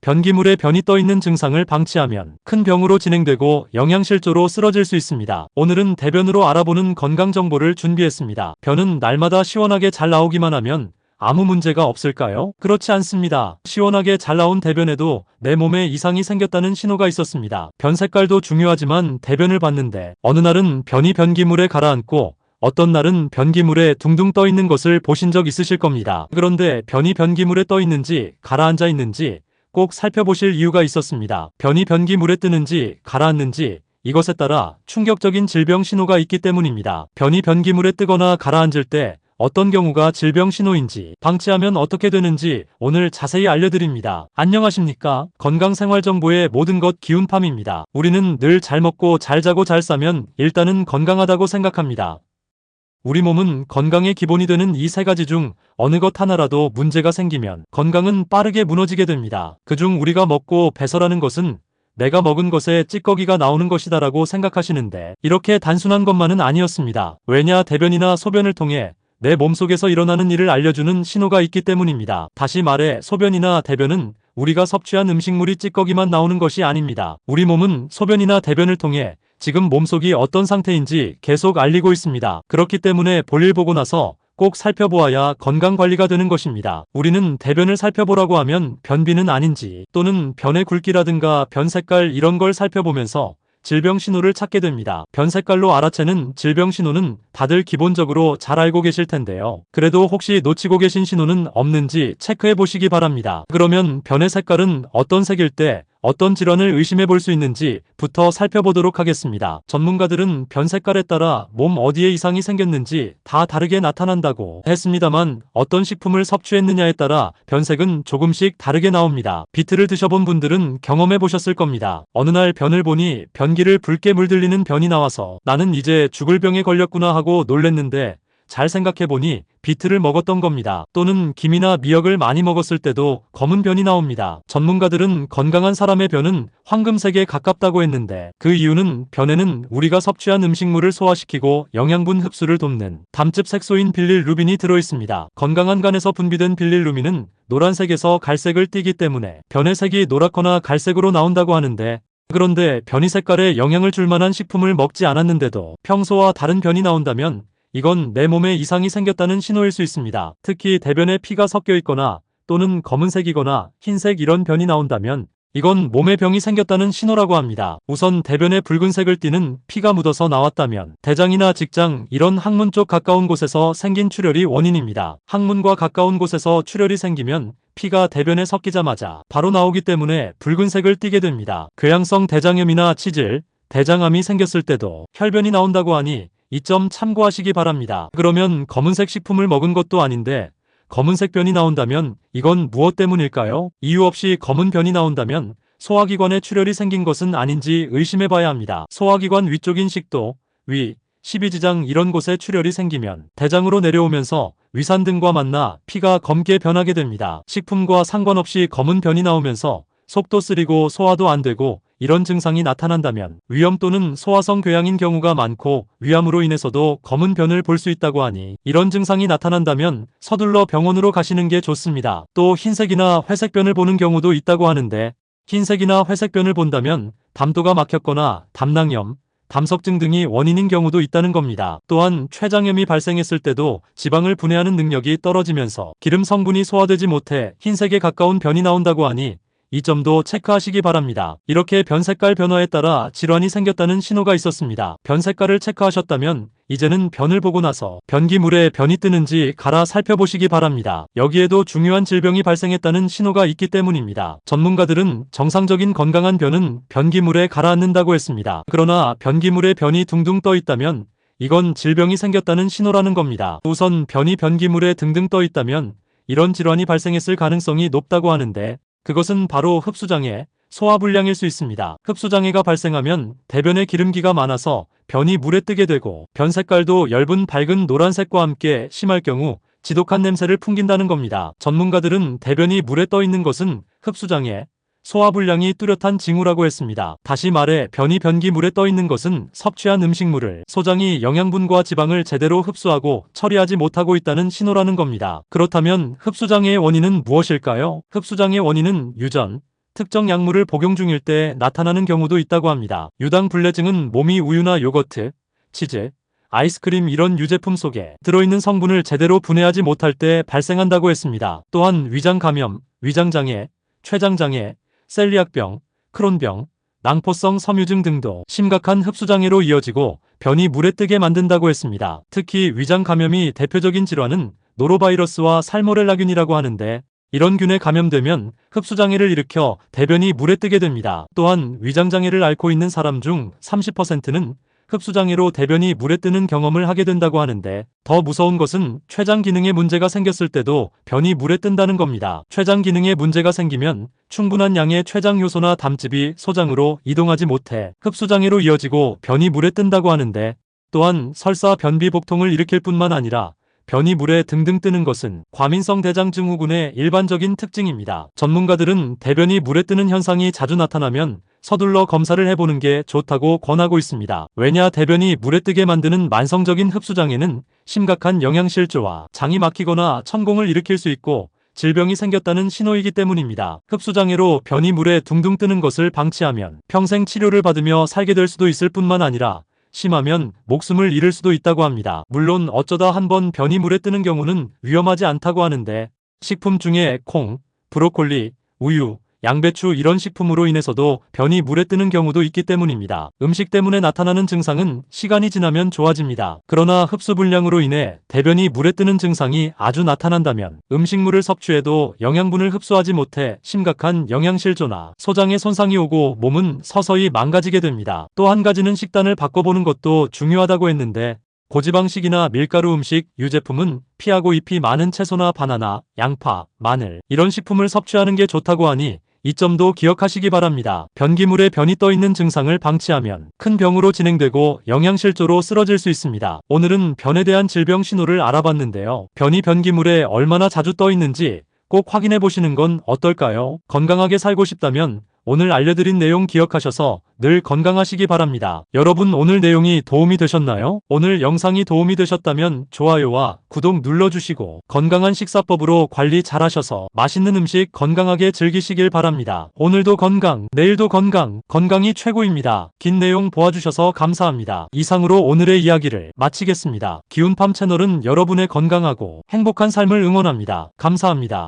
변기물에 변이 떠 있는 증상을 방치하면 큰 병으로 진행되고 영양실조로 쓰러질 수 있습니다. 오늘은 대변으로 알아보는 건강 정보를 준비했습니다. 변은 날마다 시원하게 잘 나오기만 하면 아무 문제가 없을까요? 그렇지 않습니다. 시원하게 잘 나온 대변에도 내 몸에 이상이 생겼다는 신호가 있었습니다. 변 색깔도 중요하지만 대변을 봤는데 어느 날은 변이 변기물에 가라앉고 어떤 날은 변기물에 둥둥 떠 있는 것을 보신 적 있으실 겁니다. 그런데 변이 변기물에 떠 있는지 가라앉아 있는지 꼭 살펴보실 이유가 있었습니다. 변이 변기물에 뜨는지 가라앉는지 이것에 따라 충격적인 질병 신호가 있기 때문입니다. 변이 변기물에 뜨거나 가라앉을 때 어떤 경우가 질병 신호인지, 방치하면 어떻게 되는지 오늘 자세히 알려드립니다. 안녕하십니까? 건강생활정보의 모든 것 기운팜입니다. 우리는 늘 잘 먹고 잘 자고 잘 싸면 일단은 건강하다고 생각합니다. 우리 몸은 건강의 기본이 되는 이 세 가지 중 어느 것 하나라도 문제가 생기면 건강은 빠르게 무너지게 됩니다. 그중 우리가 먹고 배설하는 것은 내가 먹은 것에 찌꺼기가 나오는 것이다라고 생각하시는데 이렇게 단순한 것만은 아니었습니다. 왜냐, 대변이나 소변을 통해 내 몸속에서 일어나는 일을 알려주는 신호가 있기 때문입니다. 다시 말해 소변이나 대변은 우리가 섭취한 음식물이 찌꺼기만 나오는 것이 아닙니다. 우리 몸은 소변이나 대변을 통해 지금 몸속이 어떤 상태인지 계속 알리고 있습니다. 그렇기 때문에 볼일 보고 나서 꼭 살펴보아야 건강관리가 되는 것입니다. 우리는 대변을 살펴보라고 하면 변비는 아닌지 또는 변의 굵기라든가 변 색깔 이런 걸 살펴보면서 질병 신호를 찾게 됩니다. 변 색깔로 알아채는 질병 신호는 다들 기본적으로 잘 알고 계실 텐데요. 그래도 혹시 놓치고 계신 신호는 없는지 체크해 보시기 바랍니다. 그러면 변의 색깔은 어떤 색일 때 어떤 질환을 의심해 볼 수 있는지부터 살펴보도록 하겠습니다. 전문가들은 변 색깔에 따라 몸 어디에 이상이 생겼는지 다 다르게 나타난다고 했습니다만 어떤 식품을 섭취했느냐에 따라 변색은 조금씩 다르게 나옵니다. 비트를 드셔본 분들은 경험해 보셨을 겁니다. 어느 날 변을 보니 변기를 붉게 물들리는 변이 나와서 나는 이제 죽을 병에 걸렸구나 하고 놀랬는데 잘 생각해보니 비트를 먹었던 겁니다. 또는 김이나 미역을 많이 먹었을 때도 검은 변이 나옵니다. 전문가들은 건강한 사람의 변은 황금색에 가깝다고 했는데 그 이유는 변에는 우리가 섭취한 음식물을 소화시키고 영양분 흡수를 돕는 담즙 색소인 빌릴루빈이 들어있습니다. 건강한 간에서 분비된 빌릴루빈은 노란색에서 갈색을 띠기 때문에 변의 색이 노랗거나 갈색으로 나온다고 하는데 그런데 변이 색깔에 영향을 줄 만한 식품을 먹지 않았는데도 평소와 다른 변이 나온다면 이건 내 몸에 이상이 생겼다는 신호일 수 있습니다. 특히 대변에 피가 섞여 있거나 또는 검은색이거나 흰색 이런 변이 나온다면 이건 몸에 병이 생겼다는 신호라고 합니다. 우선 대변에 붉은색을 띠는 피가 묻어서 나왔다면 대장이나 직장 이런 항문 쪽 가까운 곳에서 생긴 출혈이 원인입니다. 항문과 가까운 곳에서 출혈이 생기면 피가 대변에 섞이자마자 바로 나오기 때문에 붉은색을 띠게 됩니다. 궤양성 대장염이나 치질, 대장암이 생겼을 때도 혈변이 나온다고 하니 이 점 참고하시기 바랍니다. 그러면 검은색 식품을 먹은 것도 아닌데 검은색 변이 나온다면 이건 무엇 때문일까요? 이유 없이 검은 변이 나온다면 소화기관에 출혈이 생긴 것은 아닌지 의심해봐야 합니다. 소화기관 위쪽인 식도, 위, 십이지장 이런 곳에 출혈이 생기면 대장으로 내려오면서 위산 등과 만나 피가 검게 변하게 됩니다. 식품과 상관없이 검은 변이 나오면서 속도 쓰리고 소화도 안 되고 이런 증상이 나타난다면 위염 또는 소화성 궤양인 경우가 많고 위암으로 인해서도 검은 변을 볼 수 있다고 하니 이런 증상이 나타난다면 서둘러 병원으로 가시는 게 좋습니다. 또 흰색이나 회색 변을 보는 경우도 있다고 하는데 흰색이나 회색 변을 본다면 담도가 막혔거나 담낭염, 담석증 등이 원인인 경우도 있다는 겁니다. 또한 췌장염이 발생했을 때도 지방을 분해하는 능력이 떨어지면서 기름 성분이 소화되지 못해 흰색에 가까운 변이 나온다고 하니 이 점도 체크하시기 바랍니다. 이렇게 변 색깔 변화에 따라 질환이 생겼다는 신호가 있었습니다. 변 색깔을 체크하셨다면 이제는 변을 보고 나서 변기물에 변이 뜨는지 갈아 살펴보시기 바랍니다. 여기에도 중요한 질병이 발생했다는 신호가 있기 때문입니다. 전문가들은 정상적인 건강한 변은 변기물에 가라앉는다고 했습니다. 그러나 변기물에 변이 둥둥 떠 있다면 이건 질병이 생겼다는 신호라는 겁니다. 우선 변이 변기물에 등등 떠 있다면 이런 질환이 발생했을 가능성이 높다고 하는데 그것은 바로 흡수장애, 소화불량일 수 있습니다. 흡수장애가 발생하면 대변에 기름기가 많아서 변이 물에 뜨게 되고 변 색깔도 엷은 밝은 노란색과 함께 심할 경우 지독한 냄새를 풍긴다는 겁니다. 전문가들은 대변이 물에 떠 있는 것은 흡수장애, 소화불량이 뚜렷한 징후라고 했습니다. 다시 말해 변이 변기물에 떠 있는 것은 섭취한 음식물을 소장이 영양분과 지방을 제대로 흡수하고 처리하지 못하고 있다는 신호라는 겁니다. 그렇다면 흡수장애의 원인은 무엇일까요? 흡수장애 원인은 유전, 특정 약물을 복용 중일 때 나타나는 경우도 있다고 합니다. 유당불내증은 몸이 우유나 요거트, 치즈, 아이스크림 이런 유제품 속에 들어있는 성분을 제대로 분해하지 못할 때 발생한다고 했습니다. 또한 위장감염, 위장장애, 췌장장애, 셀리악병, 크론병, 낭포성 섬유증 등도 심각한 흡수장애로 이어지고 변이 물에 뜨게 만든다고 했습니다. 특히 위장감염이 대표적인 질환은 노로바이러스와 살모렐라균이라고 하는데 이런 균에 감염되면 흡수장애를 일으켜 대변이 물에 뜨게 됩니다. 또한 위장장애를 앓고 있는 사람 중 30%는 흡수장애로 대변이 물에 뜨는 경험을 하게 된다고 하는데 더 무서운 것은 췌장 기능에 문제가 생겼을 때도 변이 물에 뜬다는 겁니다. 췌장 기능에 문제가 생기면 충분한 양의 췌장 효소나 담즙이 소장으로 이동하지 못해 흡수장애로 이어지고 변이 물에 뜬다고 하는데 또한 설사 변비 복통을 일으킬 뿐만 아니라 변이 물에 등등 뜨는 것은 과민성 대장 증후군의 일반적인 특징입니다. 전문가들은 대변이 물에 뜨는 현상이 자주 나타나면 서둘러 검사를 해보는 게 좋다고 권하고 있습니다. 왜냐 대변이 물에 뜨게 만드는 만성적인 흡수장애는 심각한 영양실조와 장이 막히거나 천공을 일으킬 수 있고 질병이 생겼다는 신호이기 때문입니다. 흡수장애로 변이 물에 둥둥 뜨는 것을 방치하면 평생 치료를 받으며 살게 될 수도 있을 뿐만 아니라 심하면 목숨을 잃을 수도 있다고 합니다. 물론 어쩌다 한번 변이 물에 뜨는 경우는 위험하지 않다고 하는데 식품 중에 콩, 브로콜리, 우유, 양배추 이런 식품으로 인해서도 변이 물에 뜨는 경우도 있기 때문입니다. 음식 때문에 나타나는 증상은 시간이 지나면 좋아집니다. 그러나 흡수불량으로 인해 대변이 물에 뜨는 증상이 아주 나타난다면 음식물을 섭취해도 영양분을 흡수하지 못해 심각한 영양실조나 소장에 손상이 오고 몸은 서서히 망가지게 됩니다. 또 한 가지는 식단을 바꿔보는 것도 중요하다고 했는데 고지방식이나 밀가루 음식, 유제품은 피하고 잎이 많은 채소나 바나나, 양파, 마늘 이런 식품을 섭취하는 게 좋다고 하니 이 점도 기억하시기 바랍니다. 변기물에 변이 떠있는 증상을 방치하면 큰 병으로 진행되고 영양실조로 쓰러질 수 있습니다. 오늘은 변에 대한 질병 신호를 알아봤는데요. 변이 변기물에 얼마나 자주 떠있는지 꼭 확인해 보시는 건 어떨까요? 건강하게 살고 싶다면 오늘 알려드린 내용 기억하셔서 늘 건강하시기 바랍니다. 여러분 오늘 내용이 도움이 되셨나요? 오늘 영상이 도움이 되셨다면 좋아요와 구독 눌러주시고 건강한 식사법으로 관리 잘하셔서 맛있는 음식 건강하게 즐기시길 바랍니다. 오늘도 건강, 내일도 건강, 건강이 최고입니다. 긴 내용 보아주셔서 감사합니다. 이상으로 오늘의 이야기를 마치겠습니다. 기운팜 채널은 여러분의 건강하고 행복한 삶을 응원합니다. 감사합니다.